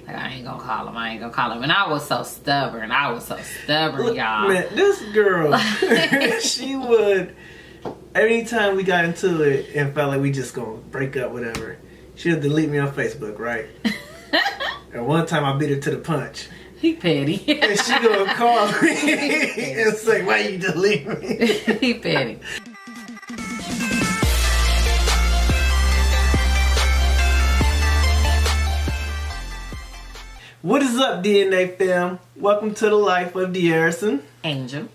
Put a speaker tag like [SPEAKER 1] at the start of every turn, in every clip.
[SPEAKER 1] Like, I ain't gonna call him. And I was so stubborn.
[SPEAKER 2] Look,
[SPEAKER 1] y'all.
[SPEAKER 2] Man, this girl, she would, anytime we got into it and felt like we just gonna break up, whatever, she would delete me on Facebook, right? And one time I beat her to the punch.
[SPEAKER 1] He petty.
[SPEAKER 2] And she gonna call me and say, why you delete me?
[SPEAKER 1] He petty.
[SPEAKER 2] What is up, DNA fam? Welcome to the life of Dearson.
[SPEAKER 1] Angel.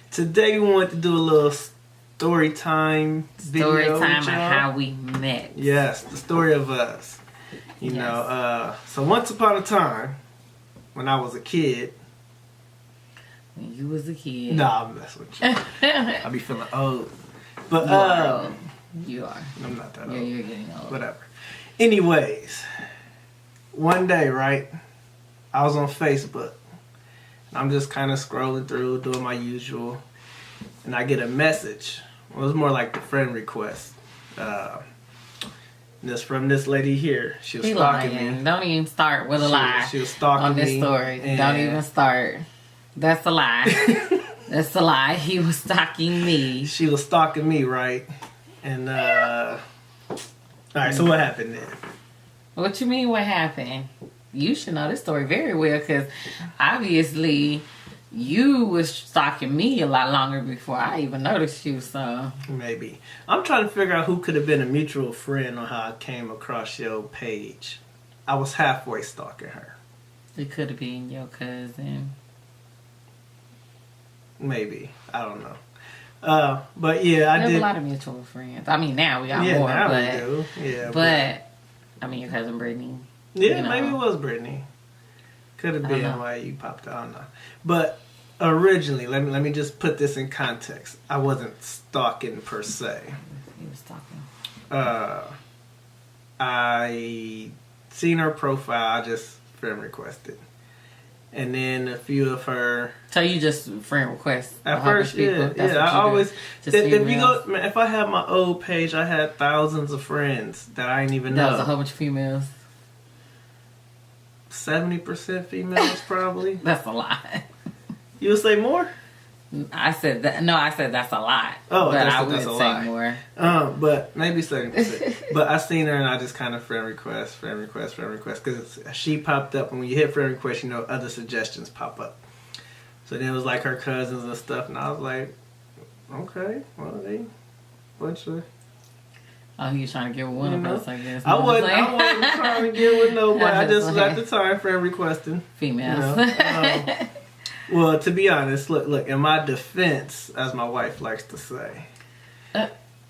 [SPEAKER 2] Today we want to do a little story time video.
[SPEAKER 1] Story time of how we met.
[SPEAKER 2] Yes, the story of us. You know, so once upon a time, when I was a kid.
[SPEAKER 1] When you was a kid.
[SPEAKER 2] Nah, I'm messing with you. I be feeling old. But
[SPEAKER 1] you are old. You are.
[SPEAKER 2] I'm not that old.
[SPEAKER 1] You're getting old.
[SPEAKER 2] Whatever. Anyways, one day, right, I was on Facebook. I'm just kind of scrolling through, doing my usual, and I get a message. Well, it was more like the friend request. This from this lady here. She was stalking me.
[SPEAKER 1] Don't even start with a lie.
[SPEAKER 2] She was stalking
[SPEAKER 1] on this
[SPEAKER 2] me
[SPEAKER 1] story. Don't even start. That's a lie. That's a lie. He was stalking me.
[SPEAKER 2] She was stalking me, right? And all right. So what happened then?
[SPEAKER 1] What you mean? What happened? You should know this story very well, because obviously you was stalking me a lot longer before I even noticed you. So
[SPEAKER 2] maybe I'm trying to figure out who could have been a mutual friend on how I came across your page. I was halfway stalking her.
[SPEAKER 1] It could have been your cousin.
[SPEAKER 2] Maybe, I don't know. But yeah, I did.
[SPEAKER 1] We have a lot of mutual friends. I mean, now we got
[SPEAKER 2] yeah,
[SPEAKER 1] more.
[SPEAKER 2] Now
[SPEAKER 1] but,
[SPEAKER 2] we do. Yeah,
[SPEAKER 1] but I mean, your cousin Brittany.
[SPEAKER 2] Yeah,
[SPEAKER 1] you know.
[SPEAKER 2] maybe it was Brittany. Could have been why you popped out. I don't know. But originally, let me just put this in context. I wasn't stalking per se.
[SPEAKER 1] He was stalking.
[SPEAKER 2] I seen her profile. I just friend requested, and then a few of her.
[SPEAKER 1] So you just friend request
[SPEAKER 2] at first, yeah. I always if I had my old page, I had thousands of friends that I didn't even know.
[SPEAKER 1] That was a whole bunch of females.
[SPEAKER 2] 70% females, probably.
[SPEAKER 1] That's a lot.
[SPEAKER 2] You would say more?
[SPEAKER 1] I said that. No, I said that's a lot.
[SPEAKER 2] Oh,
[SPEAKER 1] but I
[SPEAKER 2] that's
[SPEAKER 1] would say more.
[SPEAKER 2] But maybe 70%. But I seen her and I just kind of friend request, because she popped up, and when you hit friend request, you know other suggestions pop up. So then it was like her cousins and stuff, and I was like, okay, well they bunch of.
[SPEAKER 1] Oh, he was trying to get with one of us, I guess.
[SPEAKER 2] I wasn't trying to get with nobody. I just was at the time friend requesting.
[SPEAKER 1] Females.
[SPEAKER 2] You know? Well, to be honest, look, in my defense, as my wife likes to say,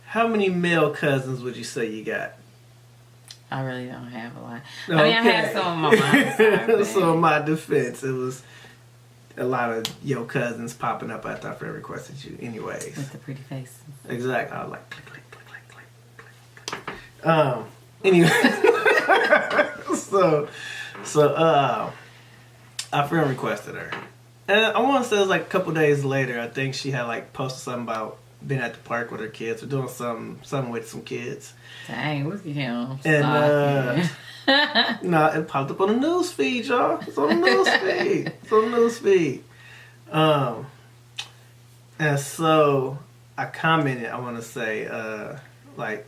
[SPEAKER 2] how many male cousins would you say you got?
[SPEAKER 1] I really don't have a lot.
[SPEAKER 2] Okay.
[SPEAKER 1] I mean, I had some on my mom's side.
[SPEAKER 2] So in my defense, it was a lot of your cousins popping up after I friend requested you anyways.
[SPEAKER 1] With the pretty faces.
[SPEAKER 2] Exactly. I was like, click, click, click, click, click, click. Anyway. so I friend requested her. And I want to say it was like a couple days later, I think she had like posted something about being at the park with her kids or doing something with some kids.
[SPEAKER 1] Dang, look at him.
[SPEAKER 2] And no, it popped up on the news feed, y'all. It's on the news feed. And so I commented, I want to say, like,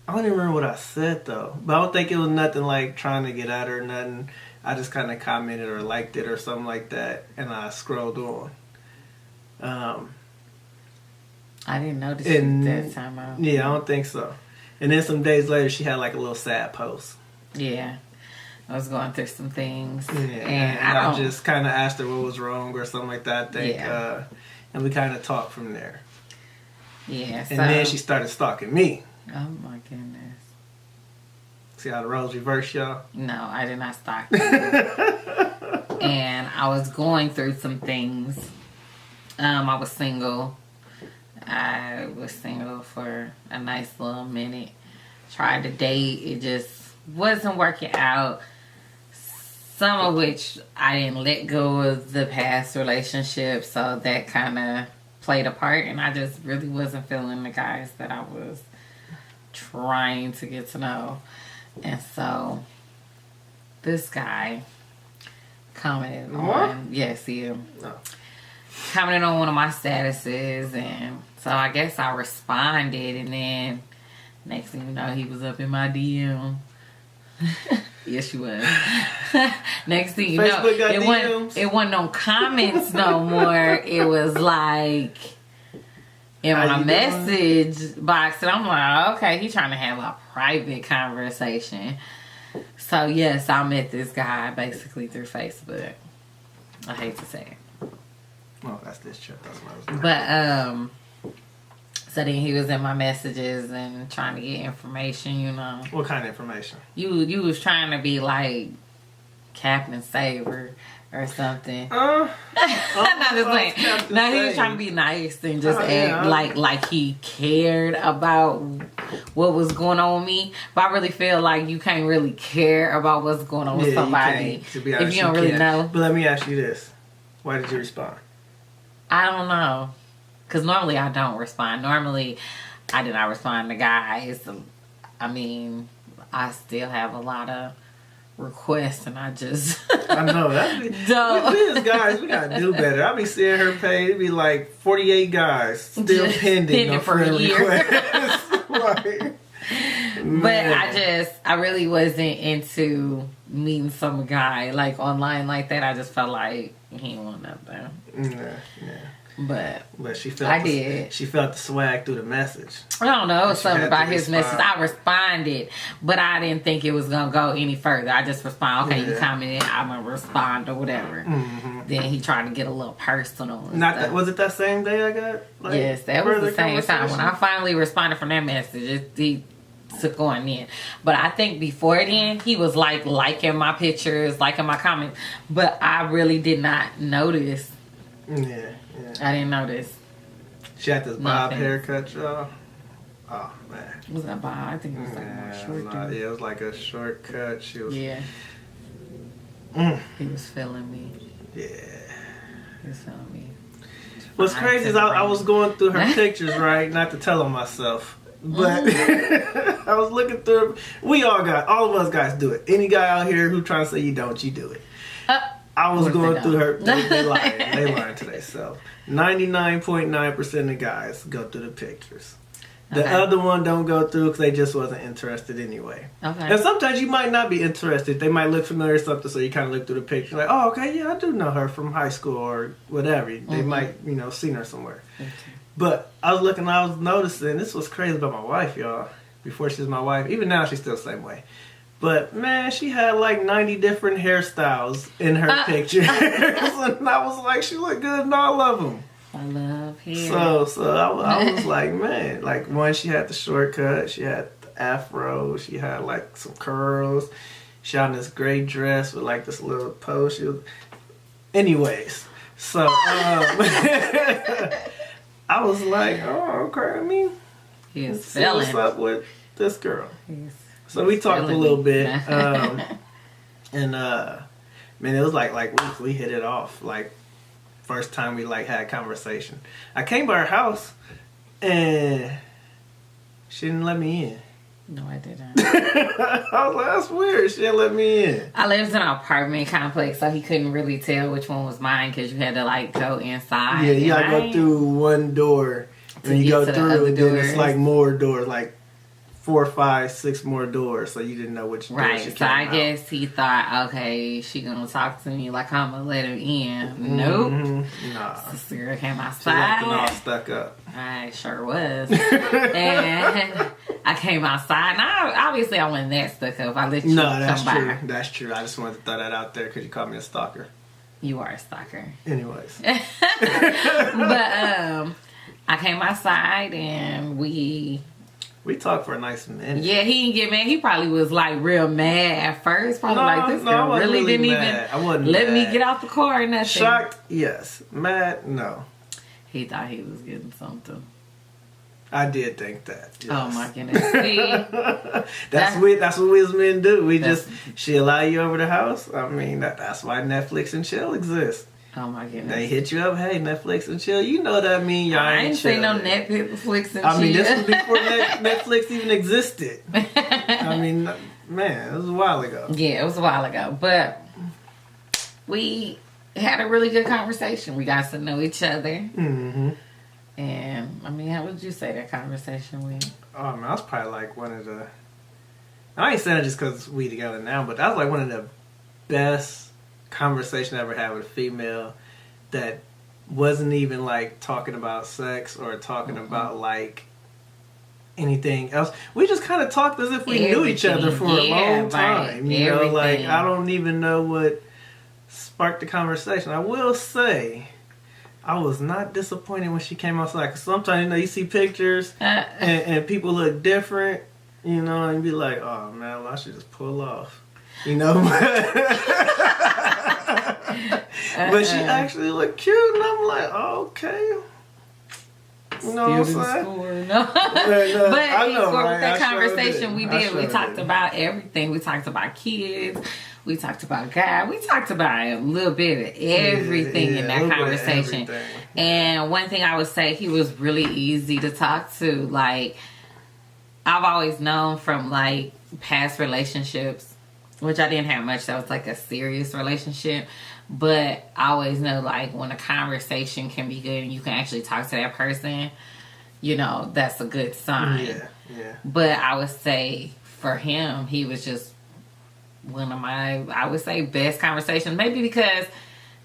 [SPEAKER 2] I don't even remember what I said though, but I don't think it was nothing like trying to get at her or nothing. I just kind of commented or liked it or something like that, and I scrolled on.
[SPEAKER 1] I didn't notice it that time out.
[SPEAKER 2] Yeah, I don't think so. And then some days later, she had like a little sad post.
[SPEAKER 1] Yeah, I was going through some things,
[SPEAKER 2] yeah, and I just kind of asked her what was wrong or something like that. I think,
[SPEAKER 1] yeah.
[SPEAKER 2] And we kind of talked from there.
[SPEAKER 1] Yeah,
[SPEAKER 2] and then she started stalking me.
[SPEAKER 1] Oh my goodness.
[SPEAKER 2] See how the roles reverse, y'all?
[SPEAKER 1] No, I did not stalk you. And I was going through some things. I was single. I was single for a nice little minute. Tried to date. It just wasn't working out. Some of which I didn't let go of the past relationship. So that kind of played a part. And I just really wasn't feeling the guys that I was trying to get to know. And so this guy commented
[SPEAKER 2] What?
[SPEAKER 1] on. Yes, he
[SPEAKER 2] No.
[SPEAKER 1] commented on one of my statuses, and so I guess I responded, and then next thing you know, he was up in my DM. Yes, you was. Next thing you know,
[SPEAKER 2] Facebook got
[SPEAKER 1] it wasn't no comments no more. It was like in
[SPEAKER 2] How
[SPEAKER 1] my
[SPEAKER 2] you
[SPEAKER 1] message box, and I'm like, okay, he trying to have a private conversation. So yes, I met this guy basically through Facebook. I hate to say it,
[SPEAKER 2] Oh, that's this trip. That's what I was doing.
[SPEAKER 1] but so then he was in my messages and trying to get information. You know,
[SPEAKER 2] What kind of information?
[SPEAKER 1] you was trying to be like Captain Saver or something.
[SPEAKER 2] Uh,
[SPEAKER 1] Not just like
[SPEAKER 2] Captain
[SPEAKER 1] no, he was
[SPEAKER 2] Save.
[SPEAKER 1] trying to be nice and just act
[SPEAKER 2] yeah.
[SPEAKER 1] like he cared about what was going on with me. But I really feel like you can't really care about what's going on with
[SPEAKER 2] you
[SPEAKER 1] somebody
[SPEAKER 2] can't. To be honest,
[SPEAKER 1] if you don't really
[SPEAKER 2] can't.
[SPEAKER 1] know.
[SPEAKER 2] But let me ask you this: why did you respond?
[SPEAKER 1] I don't know, because normally I don't respond. Normally, I do not respond to guys. I mean, I still have a lot of requests, and I just
[SPEAKER 2] I know that.
[SPEAKER 1] Don't.
[SPEAKER 2] We as guys, we gotta do better. I be seeing her page, it be like 48 guys still
[SPEAKER 1] Just
[SPEAKER 2] pending on
[SPEAKER 1] for a
[SPEAKER 2] friend
[SPEAKER 1] year.
[SPEAKER 2] requests. Like,
[SPEAKER 1] But
[SPEAKER 2] man.
[SPEAKER 1] I really wasn't into meeting some guy like online like that. I just felt like he didn't want nothing.
[SPEAKER 2] Yeah.
[SPEAKER 1] But
[SPEAKER 2] But she felt
[SPEAKER 1] I did.
[SPEAKER 2] She felt the swag through the message.
[SPEAKER 1] I don't know, it was
[SPEAKER 2] She
[SPEAKER 1] something
[SPEAKER 2] had
[SPEAKER 1] about
[SPEAKER 2] to
[SPEAKER 1] his
[SPEAKER 2] respond.
[SPEAKER 1] message. I responded, but I didn't think it was gonna go any further. I just respond, okay, you
[SPEAKER 2] Yeah.
[SPEAKER 1] commented, I'm gonna respond or whatever.
[SPEAKER 2] Mm-hmm.
[SPEAKER 1] Then he tried to get a little personal. And
[SPEAKER 2] Not
[SPEAKER 1] stuff.
[SPEAKER 2] that, was it that same day I got? Like,
[SPEAKER 1] Yes, that was
[SPEAKER 2] further
[SPEAKER 1] the same time when I finally responded from that message. He took on in, but I think before then he was like liking my pictures, liking my comments, but I really did not notice.
[SPEAKER 2] Yeah.
[SPEAKER 1] I didn't notice.
[SPEAKER 2] She had this bob
[SPEAKER 1] Nothing.
[SPEAKER 2] haircut, y'all. Oh man.
[SPEAKER 1] Was that Bob? I think it was like more short.
[SPEAKER 2] Nah,
[SPEAKER 1] dude.
[SPEAKER 2] yeah, it was like a shortcut. She was.
[SPEAKER 1] Yeah,
[SPEAKER 2] Mm,
[SPEAKER 1] he was feeling me.
[SPEAKER 2] yeah.
[SPEAKER 1] He was feeling me.
[SPEAKER 2] What's
[SPEAKER 1] Fine
[SPEAKER 2] crazy
[SPEAKER 1] to
[SPEAKER 2] is
[SPEAKER 1] the
[SPEAKER 2] I
[SPEAKER 1] brain.
[SPEAKER 2] was going through her pictures, right? Not to tell on myself, but
[SPEAKER 1] Mm-hmm.
[SPEAKER 2] I was looking through. All of us guys do it. Any guy out here who trying to say you don't, you do it. I was
[SPEAKER 1] What if
[SPEAKER 2] going
[SPEAKER 1] they
[SPEAKER 2] through
[SPEAKER 1] don't?
[SPEAKER 2] her. They lying. They lying to themselves. 99.9% of guys go through the pictures. The
[SPEAKER 1] Okay.
[SPEAKER 2] other one don't go through because they just wasn't interested anyway.
[SPEAKER 1] Okay.
[SPEAKER 2] And sometimes you might not be interested. They might look familiar or something, so you kind of look through the picture like, oh, okay, yeah, I do know her from high school or whatever. They might, seen her somewhere. But I was noticing, this was crazy about my wife, y'all. Before she was my wife. Even now, she's still the same way. But, man, she had like 90 different hairstyles in her pictures. And I was like, she looked good in all of them.
[SPEAKER 1] I love hair.
[SPEAKER 2] So I was like, man, like one, she had the shortcut, she had the afro, she had like some curls, she had this gray dress with like this little pose. Anyways, so I was like, oh, okay, I mean,
[SPEAKER 1] He was
[SPEAKER 2] let's see what's
[SPEAKER 1] feeling.
[SPEAKER 2] up with this girl.
[SPEAKER 1] He's
[SPEAKER 2] So we talked a
[SPEAKER 1] feeling
[SPEAKER 2] little
[SPEAKER 1] me.
[SPEAKER 2] bit, and man, it was like we hit it off. Like first time we like had a conversation. I came by her house, and she didn't let me in.
[SPEAKER 1] No, I didn't.
[SPEAKER 2] I was like, that's weird. She didn't let me in.
[SPEAKER 1] I lived in an apartment complex, so he couldn't really tell which one was mine because you had to like go inside.
[SPEAKER 2] Yeah, you gotta
[SPEAKER 1] and
[SPEAKER 2] go
[SPEAKER 1] I-
[SPEAKER 2] through one door,
[SPEAKER 1] To
[SPEAKER 2] and you
[SPEAKER 1] get
[SPEAKER 2] go
[SPEAKER 1] to the
[SPEAKER 2] through,
[SPEAKER 1] other
[SPEAKER 2] and then
[SPEAKER 1] doors.
[SPEAKER 2] it's like more doors, like 4, 5, 6 more doors. So you didn't know which door she
[SPEAKER 1] Right,
[SPEAKER 2] came
[SPEAKER 1] so I
[SPEAKER 2] out.
[SPEAKER 1] guess he thought, okay, she gonna talk to me like I'm gonna let her in. Nope.
[SPEAKER 2] Mhm. Nah,
[SPEAKER 1] This girl came
[SPEAKER 2] she looking all
[SPEAKER 1] outside.
[SPEAKER 2] stuck up.
[SPEAKER 1] I sure was. And I came outside. And obviously I wasn't that stuck up. I let you
[SPEAKER 2] No,
[SPEAKER 1] come
[SPEAKER 2] that's
[SPEAKER 1] by.
[SPEAKER 2] true. That's true. I just wanted to throw that out there because you called me a stalker.
[SPEAKER 1] You are a stalker.
[SPEAKER 2] Anyways.
[SPEAKER 1] But I came outside and we
[SPEAKER 2] talked for a nice minute.
[SPEAKER 1] yeah, he didn't get mad. He probably was like real mad at first. Probably like this
[SPEAKER 2] I
[SPEAKER 1] girl
[SPEAKER 2] wasn't
[SPEAKER 1] really didn't
[SPEAKER 2] mad. I
[SPEAKER 1] even
[SPEAKER 2] wasn't
[SPEAKER 1] let me
[SPEAKER 2] mad.
[SPEAKER 1] get out the car or nothing.
[SPEAKER 2] Shocked? Yes. Mad? No.
[SPEAKER 1] He thought he was getting something.
[SPEAKER 2] I did think that. Yes.
[SPEAKER 1] Oh my goodness. See?
[SPEAKER 2] That's what we as men do. We
[SPEAKER 1] That's-
[SPEAKER 2] just she allow you over the house. I mean that's why Netflix and chill exists.
[SPEAKER 1] Oh my goodness.
[SPEAKER 2] They hit you up, hey Netflix and chill. You know what I mean? Y'all
[SPEAKER 1] I
[SPEAKER 2] ain't
[SPEAKER 1] ain't seen no
[SPEAKER 2] chilling.
[SPEAKER 1] Netflix and
[SPEAKER 2] I mean,
[SPEAKER 1] chill.
[SPEAKER 2] this was before Netflix even existed. I mean, man, it was a while ago.
[SPEAKER 1] Yeah, it was a while ago. But we had a really good conversation. We got to know each other.
[SPEAKER 2] Mm-hmm.
[SPEAKER 1] And, I mean, how would you say that conversation went?
[SPEAKER 2] Oh, man, I was probably like one of the... I ain't saying it just because we together now, but that was like one of the best conversations I ever had with a female that wasn't even like talking about sex or talking about like anything else. We just kind of talked as if we knew each other for a long time.
[SPEAKER 1] Right.
[SPEAKER 2] You know, like I don't even know what sparked the conversation. I will say, I was not disappointed when she came outside. Cause sometimes, you know, you see pictures and people look different, you know, and you be like, oh man, well, I should just pull off, you know. But she actually looked cute, and I'm like, oh, okay. You know what I'm saying?
[SPEAKER 1] No. But
[SPEAKER 2] I know,
[SPEAKER 1] for
[SPEAKER 2] right?
[SPEAKER 1] that
[SPEAKER 2] I sure
[SPEAKER 1] conversation we did, we talked about everything. We talked about kids. We talked about God. We talked about a little bit of everything in that conversation. And one thing I would say, he was really easy to talk to. Like, I've always known from, like, past relationships, which I didn't have much. That was, like, a serious relationship. But I always know, like, when a conversation can be good and you can actually talk to that person, you know, that's a good sign.
[SPEAKER 2] Yeah.
[SPEAKER 1] But I would say for him, he was just one of my, I would say, best conversations. Maybe because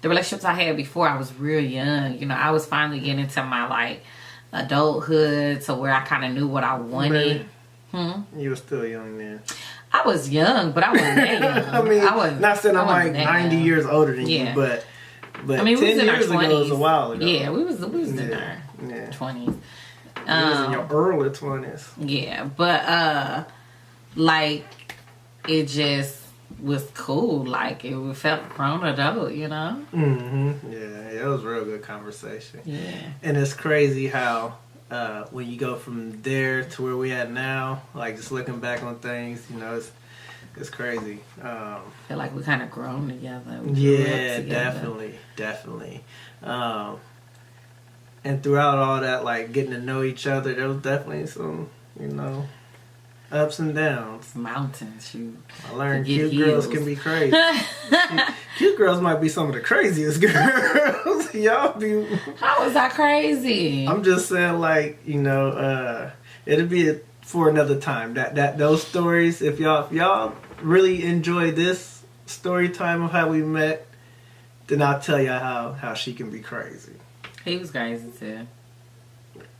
[SPEAKER 1] the relationships I had before, I was real young. You know, I was finally getting into my, like, adulthood to where I kind of knew what I wanted.
[SPEAKER 2] You were still young then.
[SPEAKER 1] I was young, but I wasn't that young.
[SPEAKER 2] I mean,
[SPEAKER 1] I was
[SPEAKER 2] not saying I'm like 90
[SPEAKER 1] young.
[SPEAKER 2] years older than you, but
[SPEAKER 1] I mean,
[SPEAKER 2] 10
[SPEAKER 1] we was in
[SPEAKER 2] years
[SPEAKER 1] our 20s.
[SPEAKER 2] ago was a while ago.
[SPEAKER 1] Yeah, we was in our 20s.
[SPEAKER 2] You was in your early 20s.
[SPEAKER 1] Yeah, but like, it just was cool. Like, it felt grown adult, you know?
[SPEAKER 2] Mm-hmm. Yeah, it was a real good conversation.
[SPEAKER 1] Yeah.
[SPEAKER 2] And it's crazy how when you go from there to where we at now, like just looking back on things, you know, it's crazy.
[SPEAKER 1] I feel like we kind of grown together.
[SPEAKER 2] Yeah, definitely. And throughout all that, like getting to know each other, there was definitely some, you know, ups and downs.
[SPEAKER 1] Mountains,
[SPEAKER 2] I learned cute girls can be crazy. Cute girls might be some of the craziest girls. Y'all be.
[SPEAKER 1] How was that crazy?
[SPEAKER 2] I'm just saying, like, you know, it'll be for another time. That those stories. If y'all really enjoy this story time of how we met, then I'll tell you how she can be crazy.
[SPEAKER 1] He was crazy too.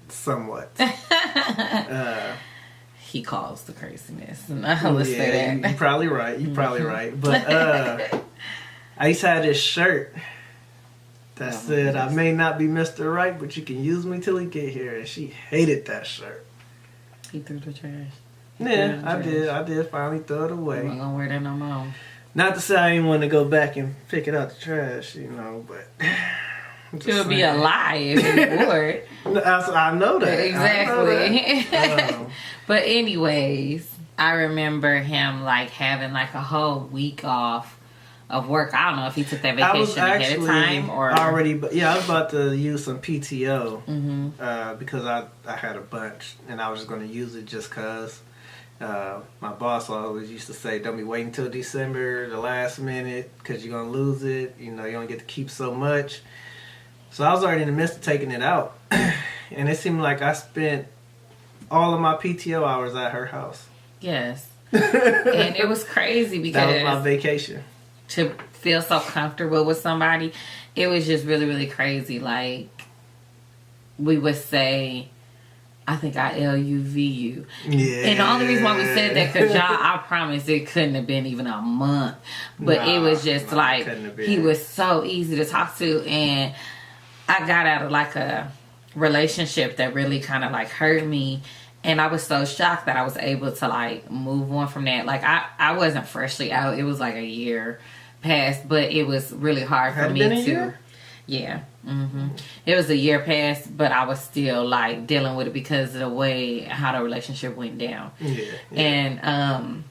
[SPEAKER 2] Somewhat.
[SPEAKER 1] He calls the craziness. Let's say that.
[SPEAKER 2] You're probably right. But I used to have this shirt that said, I may not be Mr. Right, but you can use me till we get here. And she hated that shirt.
[SPEAKER 1] He threw the trash.
[SPEAKER 2] I did finally throw it away.
[SPEAKER 1] I'm not gonna wear that no more.
[SPEAKER 2] Not to say I didn't want to go back and pick it out the trash, you know, but...
[SPEAKER 1] It would be a lie if you wore it.
[SPEAKER 2] I know that.
[SPEAKER 1] Exactly. But anyways, I remember him like having like a whole week off of work. I don't know if he took that vacation ahead of time or
[SPEAKER 2] already. But yeah, I was about to use some PTO because I had a bunch and I was just going to use it just cause. My boss always used to say, "Don't be waiting until December, the last minute, because you're gonna lose it. You know, you don't get to keep so much." So I was already in the midst of taking it out, and it seemed like I spent all of my PTO hours at her house.
[SPEAKER 1] Yes, and it was crazy because
[SPEAKER 2] that was my vacation.
[SPEAKER 1] To feel so comfortable with somebody, it was just really, really crazy. Like, we would say, I think I LUV you.
[SPEAKER 2] Yeah.
[SPEAKER 1] And the only reason why we said that, because y'all, I promise it couldn't have been even a month. But it was just like, he was so easy to talk to. And I got out of like a relationship that really kind of like hurt me. And I was so shocked that I was able to like move on from that. Like, I wasn't freshly out. It was like a year past, but it was really hard for me to.
[SPEAKER 2] Year?
[SPEAKER 1] Yeah. Mm-hmm. It was a year past, but I was still like dealing with it because of the way how the relationship went down.
[SPEAKER 2] Yeah.
[SPEAKER 1] And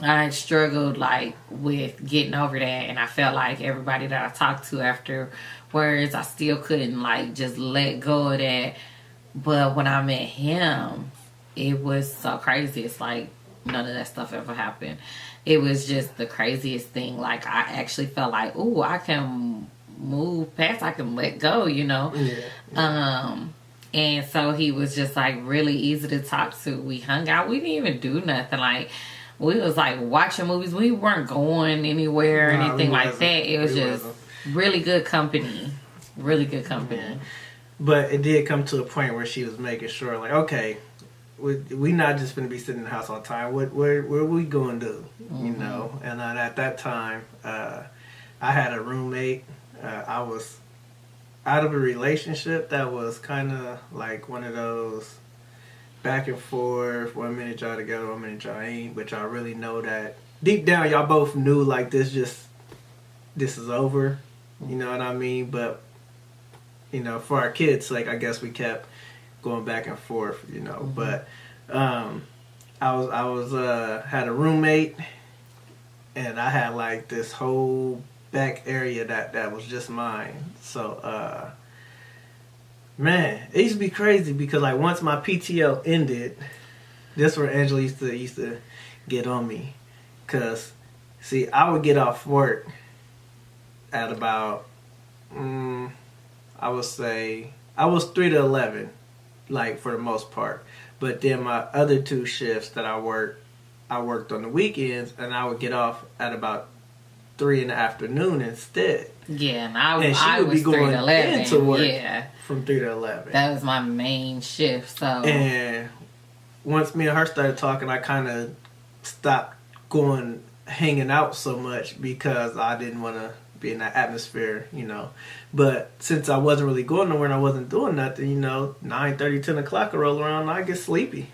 [SPEAKER 1] I struggled like with getting over that, and I felt like everybody that I talked to afterwards, I still couldn't like just let go of that. But when I met him, it was so crazy. It's like none of that stuff ever happened. It was just the craziest thing. Like, I actually felt like, ooh, I can move past, I can let go, you know?
[SPEAKER 2] Yeah.
[SPEAKER 1] And so he was just like really easy to talk to. We hung out. We didn't even do nothing. Like, we was like watching movies. We weren't going anywhere or anything like that. It was just really good company. Really good company.
[SPEAKER 2] Yeah. But it did come to a point where she was making sure, like, okay, we not just going to be sitting in the house all the time. What are we going to do? You know? And at that time, I had a roommate. I was out of a relationship that was kind of like one of those back and forth. 1 minute y'all together, 1 minute y'all ain't. But y'all really know that deep down, y'all both knew like this is over. You know what I mean? But you know, for our kids' sake, I guess we kept going back and forth. You know, but I was had a roommate, and I had like this whole back area that was just mine. So man, it used to be crazy because like once my PTO ended, this where Angela used to get on me, cause see, I would get off work at about I would say I was 3 to 11, like for the most part. But then my other 2 shifts that I worked on the weekends, and I would get off at about 3 in the afternoon instead.
[SPEAKER 1] Yeah, and I was 3 to 11.
[SPEAKER 2] Into work
[SPEAKER 1] yeah,
[SPEAKER 2] from 3 to 11.
[SPEAKER 1] That was my main shift. So
[SPEAKER 2] and once me and her started talking, I kind of stopped hanging out so much because I didn't want to be in that atmosphere, you know. But since I wasn't really going nowhere and I wasn't doing nothing, you know, 9:30, 10 o'clock would roll around and I get sleepy.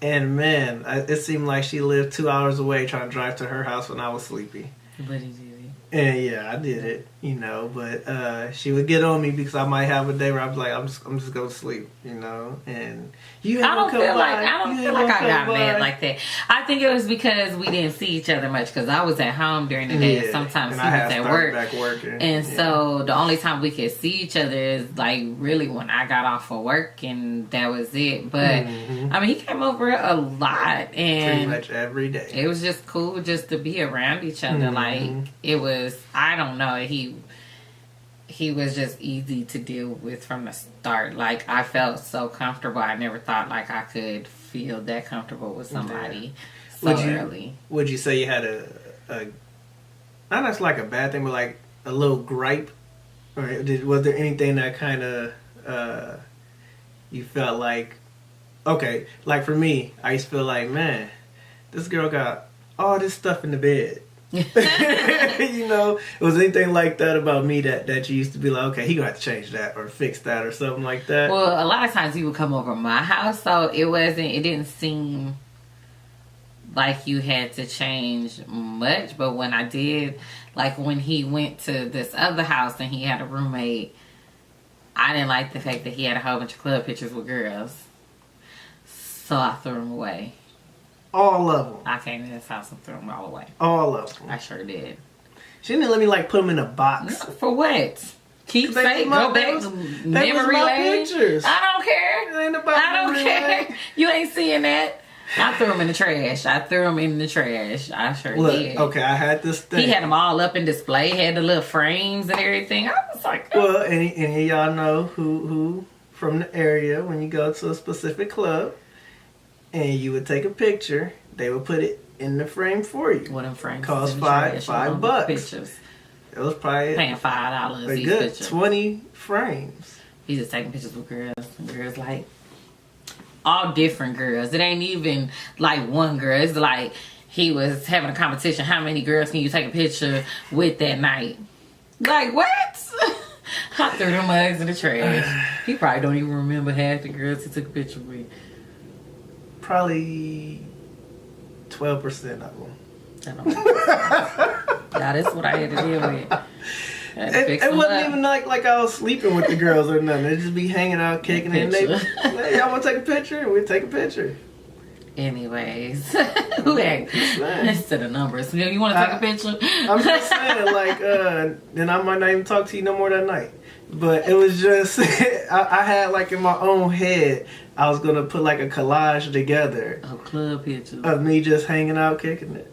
[SPEAKER 2] And man, it seemed like she lived 2 hours away trying to drive to her house when I was sleepy.
[SPEAKER 1] But he did it.
[SPEAKER 2] And yeah, I did it, you know. But she would get on me because I might have a day where I was like, I'm just going to sleep, you know. And
[SPEAKER 1] I don't feel like I got mad like that. I think it was because we didn't see each other much because I was at home during the day. Yeah. Sometimes he was at work.
[SPEAKER 2] Back working.
[SPEAKER 1] And so the only time we could see each other is like really when I got off of work, and that was it. But I mean, he came over a lot, and
[SPEAKER 2] pretty much every day.
[SPEAKER 1] It was just cool just to be around each other. Like, it was, I don't know, he was just easy to deal with from the start. Like, I felt so comfortable. I never thought like I could feel that comfortable with somebody so early.
[SPEAKER 2] Would you say you had a not that's like a bad thing, but like a little gripe? Or was there anything that kind of you felt like, okay, like for me, I used to feel like, man, this girl got all this stuff in the bed. You know, was anything like that about me that you used to be like, okay, he gonna have to change that or fix that or something like that?
[SPEAKER 1] Well, a lot of times he would come over my house, so it didn't seem like you had to change much. But when I did, like when he went to this other house and he had a roommate, I didn't like the fact that he had a whole bunch of club pictures with girls, so I threw them away.
[SPEAKER 2] All of them.
[SPEAKER 1] I came to his house and threw them all away.
[SPEAKER 2] All of them.
[SPEAKER 1] I sure did.
[SPEAKER 2] She didn't let me like put them in a box.
[SPEAKER 1] No, for what? Keep safe. Go back to memory lane.
[SPEAKER 2] Pictures.
[SPEAKER 1] I don't care.
[SPEAKER 2] It ain't about
[SPEAKER 1] I don't care. You ain't seeing that. I threw them in the trash. I sure did.
[SPEAKER 2] Okay, I had this thing.
[SPEAKER 1] He had them all up in display. Had the little frames and everything. I was like, oh.
[SPEAKER 2] Well, any of y'all know who from the area, when you go to a specific club and you would take a picture, they would put it in the frame for you.
[SPEAKER 1] What them frames
[SPEAKER 2] cost $5.
[SPEAKER 1] Pictures.
[SPEAKER 2] It was probably
[SPEAKER 1] paying $5
[SPEAKER 2] a good picture. 20 frames.
[SPEAKER 1] He's just taking pictures with girls. And girls like all different girls. It ain't even like one girl. It's like he was having a competition. How many girls can you take a picture with that night? Like, what? I threw them mugs in the trash. He probably don't even remember half the girls he took a picture with.
[SPEAKER 2] Probably 12% of them.
[SPEAKER 1] Yeah, that's what I had to deal with.
[SPEAKER 2] It wasn't even like I was sleeping with the girls or nothing. It'd just be hanging out, kicking it. And hey, y'all want to take a picture? We'd take a picture.
[SPEAKER 1] Anyways, who had instead of numbers? You want to take a picture?
[SPEAKER 2] I'm just saying, like, then I might not even talk to you no more that night. But it was just, I had like in my own head, I was going to put like a collage together.
[SPEAKER 1] Of club pictures.
[SPEAKER 2] Of me just hanging out, kicking it.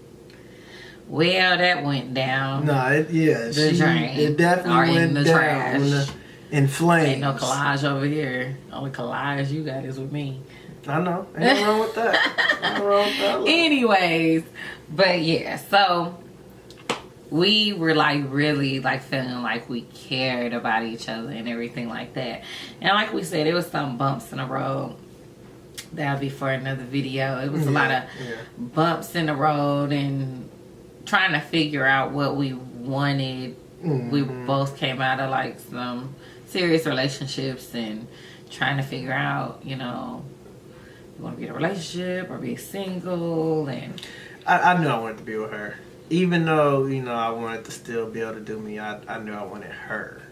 [SPEAKER 1] Well, that went down.
[SPEAKER 2] No, it definitely
[SPEAKER 1] or
[SPEAKER 2] went
[SPEAKER 1] in the
[SPEAKER 2] down.
[SPEAKER 1] trash.
[SPEAKER 2] In flames.
[SPEAKER 1] Ain't no collage over here. Only collage you got is with me.
[SPEAKER 2] I know. Ain't nothing wrong with that. Ain't nothing wrong with that.
[SPEAKER 1] Anyways, but yeah, so we were like really like feeling like we cared about each other and everything like that. And like we said, it was some bumps in the road. That'll be for another video. It was a lot of bumps in the road and trying to figure out what we wanted. We both came out of like some serious relationships and trying to figure out, you know, you want to be in a relationship or be single. And
[SPEAKER 2] I knew I wanted to be with her. Even though, you know, I wanted to still be able to do me, I knew I wanted her.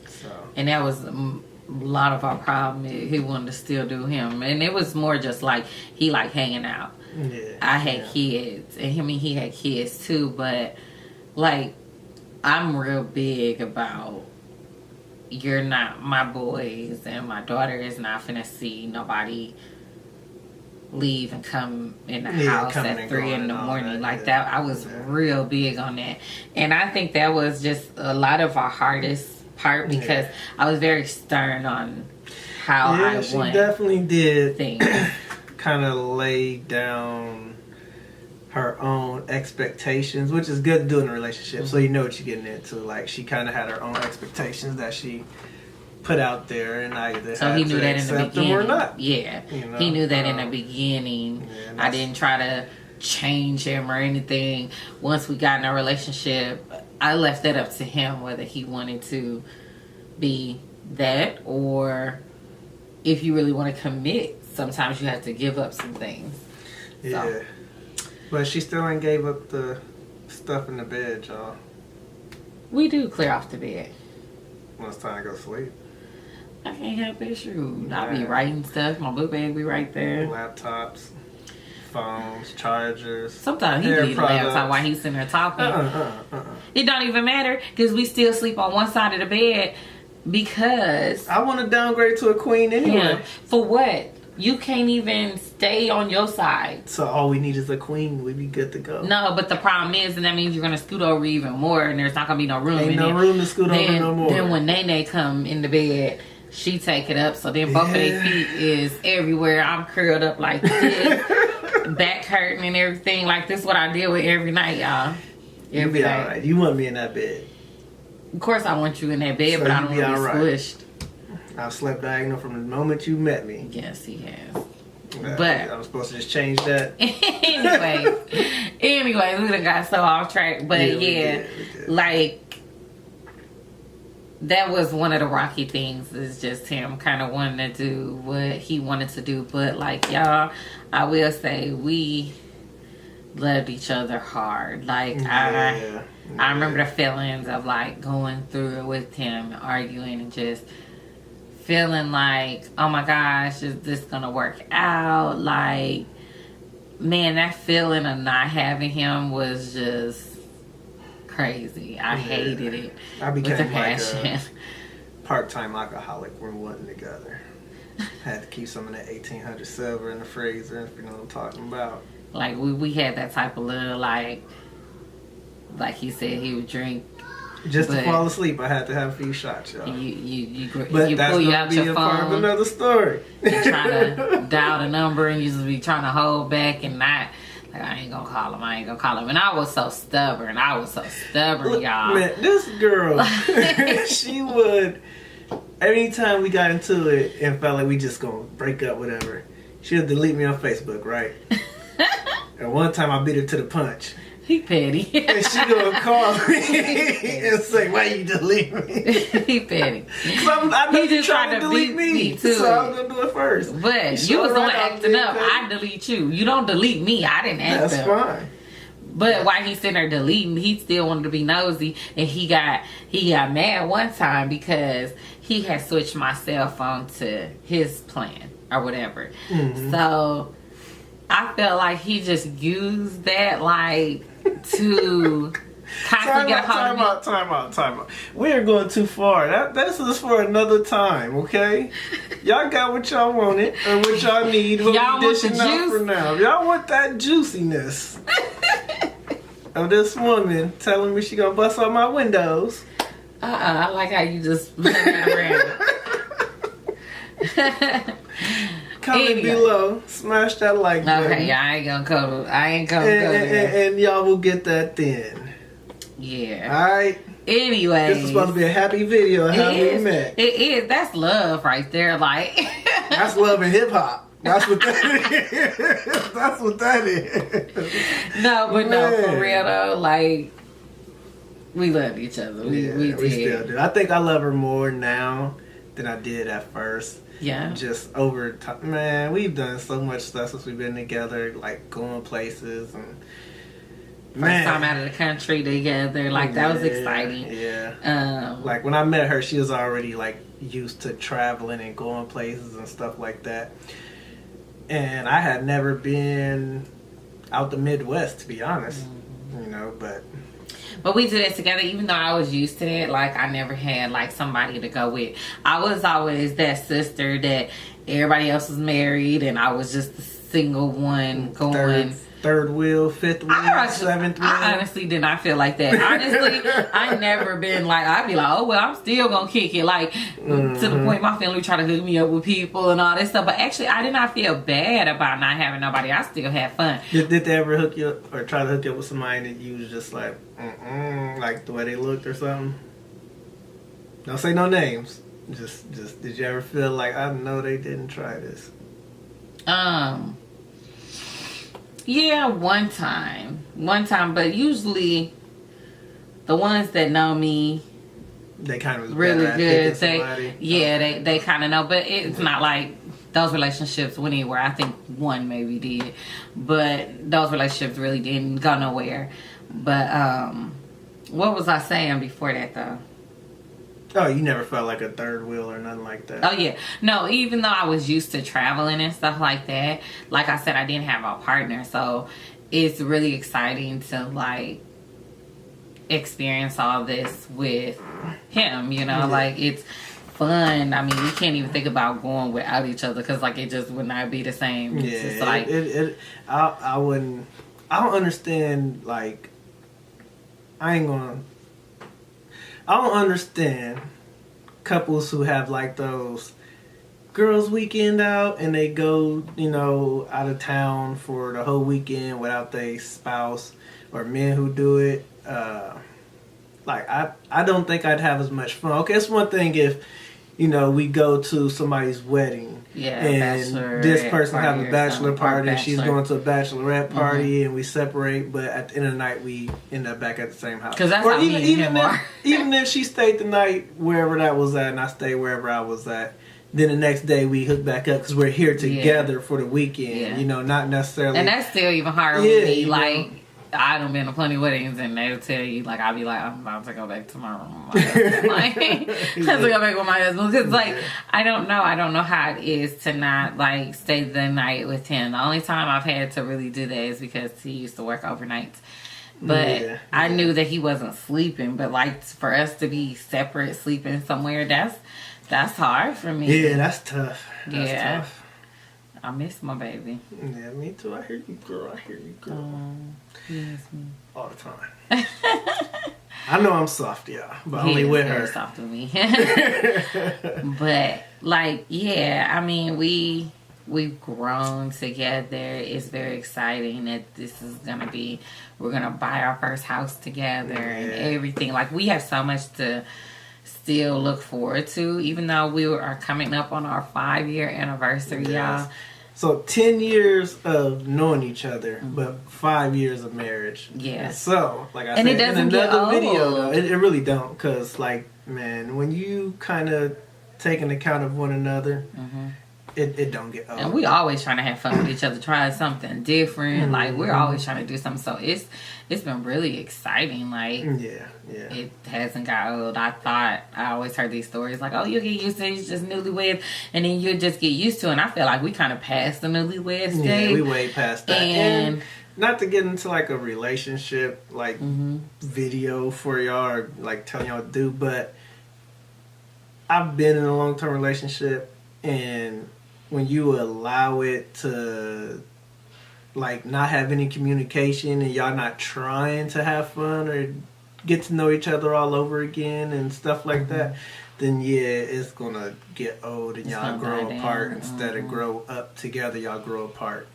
[SPEAKER 2] So.
[SPEAKER 1] And that was a lot of our problem. He wanted to still do him. And it was more just like, he liked hanging out.
[SPEAKER 2] Yeah.
[SPEAKER 1] I had kids. And he had kids too. But, like, I'm real big about, you're not my boys and my daughter is not finna see nobody leave and come in the house at 3 in the morning like that. I was real big on that. And I think that was just a lot of our hardest part because I was very stern on how I want.
[SPEAKER 2] She definitely did
[SPEAKER 1] things.
[SPEAKER 2] Kind of lay down her own expectations, which is good to do in a relationship. So you know what you're getting into. Like, she kind of had her own expectations that she put out there, and I either
[SPEAKER 1] so
[SPEAKER 2] had
[SPEAKER 1] he knew
[SPEAKER 2] to
[SPEAKER 1] that in the
[SPEAKER 2] accept them
[SPEAKER 1] beginning.
[SPEAKER 2] or not.
[SPEAKER 1] Yeah,
[SPEAKER 2] you know?
[SPEAKER 1] He knew that in the beginning. I didn't try to change him or anything. Once we got in a relationship, I left that up to him whether he wanted to be that, or if you really want to commit, sometimes you have to give up some things.
[SPEAKER 2] Yeah.
[SPEAKER 1] So.
[SPEAKER 2] But she still ain't gave up the stuff in the bed, y'all.
[SPEAKER 1] We do clear off the bed.
[SPEAKER 2] When it's time to go to sleep.
[SPEAKER 1] I can't help it, shoot. I be writing stuff. My book bag be right there.
[SPEAKER 2] Laptops, phones, chargers.
[SPEAKER 1] Sometimes he leave the laptop while he's sitting there talking. It don't even matter because we still sleep on one side of the bed because
[SPEAKER 2] I want to downgrade to a queen anyway.
[SPEAKER 1] Yeah, for what? You can't even stay on your side.
[SPEAKER 2] So all we need is a queen. We'd be good to go.
[SPEAKER 1] No, but the problem is, and that means you're going to scoot over even more, and there's not going to be no room.
[SPEAKER 2] Ain't no room to scoot over no more.
[SPEAKER 1] Then when Nene come in the bed, she take it up. So then both of their feet is everywhere. I'm curled up like this, back hurting and everything. Like, this is what I deal with every night, y'all.
[SPEAKER 2] You'll be all right. You want me in that bed.
[SPEAKER 1] Of course I want you in that bed, so but I don't want to be squished.
[SPEAKER 2] I've slept diagonal from the moment you met me.
[SPEAKER 1] Yes, he has.
[SPEAKER 2] But I was supposed to just change that.
[SPEAKER 1] Anyways, we done got so off track. But we did. Like, that was one of the rocky things, is just him kind of wanting to do what he wanted to do. But like, y'all, I will say we loved each other hard. Like, I remember the feelings of like going through it with him, arguing and just feeling like, oh my gosh, is this gonna work out? Like, man, that feeling of not having him was just crazy. I hated it.
[SPEAKER 2] I became
[SPEAKER 1] with a passion.
[SPEAKER 2] like a part-time alcoholic when we wasn't together. Had to keep some of that 1800 silver in the freezer, if you know what I'm talking about.
[SPEAKER 1] Like, we had that type of little, like he said he would drink.
[SPEAKER 2] Just to fall asleep, I had to have a few shots, y'all.
[SPEAKER 1] But
[SPEAKER 2] you
[SPEAKER 1] that's
[SPEAKER 2] pull
[SPEAKER 1] you
[SPEAKER 2] gonna
[SPEAKER 1] out
[SPEAKER 2] be
[SPEAKER 1] your
[SPEAKER 2] a
[SPEAKER 1] phone.
[SPEAKER 2] part of another story.
[SPEAKER 1] You trying to dial the number and you just be trying to hold back and not, like, I ain't gonna call him. And I was so stubborn.
[SPEAKER 2] Look,
[SPEAKER 1] y'all.
[SPEAKER 2] Man, this girl, she would, anytime we got into it and felt like we just gonna break up, whatever, she would delete me on Facebook, right? And one time I beat her to the punch.
[SPEAKER 1] He petty.
[SPEAKER 2] And she gonna call me and say, why you delete me?
[SPEAKER 1] He petty.
[SPEAKER 2] I know
[SPEAKER 1] he just
[SPEAKER 2] trying to delete
[SPEAKER 1] beat me too.
[SPEAKER 2] So I was gonna do it first.
[SPEAKER 1] But you was the one acting up. I delete you. You don't delete me. I didn't act up.
[SPEAKER 2] That's fine.
[SPEAKER 1] But while he's sitting there deleting, he still wanted to be nosy, and he got mad one time because he had switched my cell phone to his plan or whatever. Mm-hmm. So I felt like he just used that like to constantly get a hold of me.
[SPEAKER 2] Time out. We are going too far. This is for another time, okay? Y'all got what y'all wanted or what y'all need. What
[SPEAKER 1] Y'all
[SPEAKER 2] we
[SPEAKER 1] want the
[SPEAKER 2] dishing out
[SPEAKER 1] juice?
[SPEAKER 2] for now. Y'all want that juiciness of this woman telling me she gonna bust out my windows.
[SPEAKER 1] I like how you just put it around.
[SPEAKER 2] Comment below. Smash that like button.
[SPEAKER 1] Okay, I ain't gonna go there.
[SPEAKER 2] And y'all will get that then.
[SPEAKER 1] Yeah.
[SPEAKER 2] Alright.
[SPEAKER 1] Anyway.
[SPEAKER 2] This is supposed to be a happy video of how we met.
[SPEAKER 1] It is. That's love right there. Like
[SPEAKER 2] that's love and hip hop. That's what that is. That's what that is.
[SPEAKER 1] No, but
[SPEAKER 2] Man.
[SPEAKER 1] no, for real though, like we love each other. We
[SPEAKER 2] still do. I think I love her more now than I did at first.
[SPEAKER 1] Yeah.
[SPEAKER 2] Just over time. Man, we've done so much stuff since we've been together, like going places and
[SPEAKER 1] First time out of the country together. Like that was exciting.
[SPEAKER 2] Yeah. Like when I met her, she was already like used to traveling and going places and stuff like that. And I had never been out the Midwest, to be honest. You know, but
[SPEAKER 1] we did it together, even though I was used to it. Like, I never had, like, somebody to go with. I was always that sister that everybody else was married, and I was just the single one going.
[SPEAKER 2] Third wheel, fifth wheel, seventh wheel.
[SPEAKER 1] I honestly did not feel like that. Honestly, I never been like, I'd be like, oh, well, I'm still going to kick it. Like, to the point my family tried to hook me up with people and all that stuff. But actually, I did not feel bad about not having nobody. I still had fun.
[SPEAKER 2] Did they ever hook you up or try to hook you up with somebody that you was just like, like the way they looked or something? Don't say no names. Just did you ever feel like, I know they didn't try this?
[SPEAKER 1] Yeah, one time, but usually the ones that know me,
[SPEAKER 2] they kind of
[SPEAKER 1] really good. They kind of know, but it's not like those relationships went anywhere. I think one maybe did, but those relationships really didn't go nowhere. But what was I saying before that though?
[SPEAKER 2] Oh, you never felt like a third wheel or nothing like that?
[SPEAKER 1] Oh, yeah. No, even though I was used to traveling and stuff like that, like I said, I didn't have a partner. So it's really exciting to, like, experience all this with him, you know? Yeah. Like, it's fun. I mean, we can't even think about going without each other because, like, it just would not be the same.
[SPEAKER 2] Yeah,
[SPEAKER 1] it's just like...
[SPEAKER 2] I don't understand, like, I don't understand couples who have like those girls' weekend out and they go, you know, out of town for the whole weekend without their spouse, or men who do it. Like I don't think I'd have as much fun. Okay, it's one thing if, you know, we go to somebody's wedding, and this person have a bachelor party, she's going to a bachelorette party, and we separate, but at the end of the night we end up back at the same house.
[SPEAKER 1] Because that's how me and him are.
[SPEAKER 2] Even if she stayed the night wherever that was at, and I stayed wherever I was at, then the next day we hook back up because we're here together for the weekend. You know, not necessarily.
[SPEAKER 1] And that's still even harder with me. Like, I done been to plenty of weddings, and they'll tell you, like, I'll be like, I'm about to go back to my room. Like, I have to go back with my husband. Because, like, I don't know how it is to not, like, stay the night with him. The only time I've had to really do that is because he used to work overnights. But I knew that he wasn't sleeping. But, like, for us to be separate, sleeping somewhere, that's hard for me.
[SPEAKER 2] Yeah, that's tough. That's tough.
[SPEAKER 1] I miss my baby.
[SPEAKER 2] Yeah, me too. I hear you, girl.
[SPEAKER 1] You miss me.
[SPEAKER 2] All the time. I know I'm soft, yeah, but only with her.
[SPEAKER 1] Soft with me. But, like, yeah, I mean, we've grown together. It's very exciting that this is gonna be. We're gonna buy our first house together and everything. Like, we have so much to still look forward to, even though we are coming up on our 5-year anniversary, y'all.
[SPEAKER 2] So 10 years of knowing each other, but 5 years of marriage.
[SPEAKER 1] Yeah.
[SPEAKER 2] So, like I
[SPEAKER 1] said,
[SPEAKER 2] in another video,
[SPEAKER 1] though,
[SPEAKER 2] it really don't, because, like, man, when you kind of take an account of one another, it don't get old.
[SPEAKER 1] And we always trying to have fun with each other, try something different. Like, we're always trying to do something. So it's been really exciting. Like, it hasn't got old. I always heard these stories like, oh, you'll get used to it, it's just newlyweds, and then you'll just get used to it. And I feel like we kind of passed the newlywed stage.
[SPEAKER 2] Yeah, we way past that.
[SPEAKER 1] And
[SPEAKER 2] not to get into like a relationship like video for y'all or like telling y'all to do, but I've been in a long-term relationship, and when you allow it to like not have any communication and y'all not trying to have fun or get to know each other all over again and stuff like that, then yeah, it's gonna get old and y'all grow apart instead of grow up together. Y'all grow apart,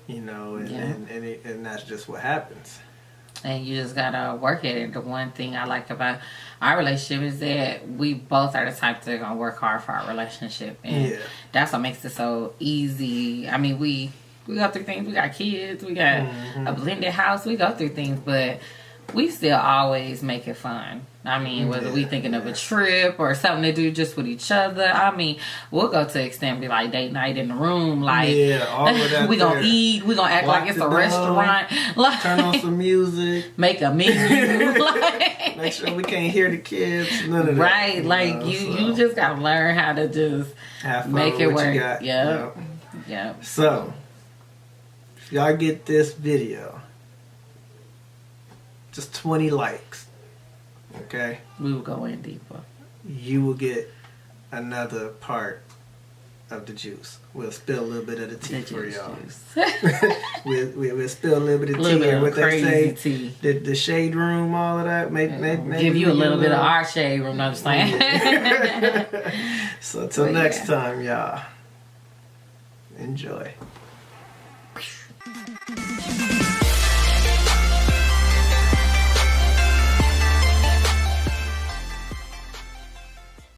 [SPEAKER 2] you know, and that's just what happens.
[SPEAKER 1] And you just gotta work at it. The one thing I like about our relationship is that we both are the type that are gonna work hard for our relationship, and that's what makes it so easy. I mean, we go through things. We got kids. We got a blended house. We go through things, but we still always make it fun. I mean, whether we thinking of a trip or something to do just with each other. I mean, we'll go to extent be like date night in the room. Like,
[SPEAKER 2] all of that.
[SPEAKER 1] We gonna eat. We gonna act like it's a restaurant. Like,
[SPEAKER 2] turn on some music.
[SPEAKER 1] Make a menu. Like,
[SPEAKER 2] make sure we can't hear the kids. None of that.
[SPEAKER 1] Right. Like, you just gotta learn how to just
[SPEAKER 2] have fun
[SPEAKER 1] make it
[SPEAKER 2] with what
[SPEAKER 1] work.
[SPEAKER 2] you got.
[SPEAKER 1] Yep.
[SPEAKER 2] So, if y'all get this video, just 20 likes, okay?
[SPEAKER 1] We will go in deeper.
[SPEAKER 2] You will get another part of the juice. We'll spill a little bit of the tea for y'all. we'll spill a little bit of tea.
[SPEAKER 1] Bit of
[SPEAKER 2] what they say,
[SPEAKER 1] tea.
[SPEAKER 2] The shade room, all of that. Maybe
[SPEAKER 1] give you a little bit of our shade room. No, I'm just saying.
[SPEAKER 2] So till next time, y'all. Enjoy.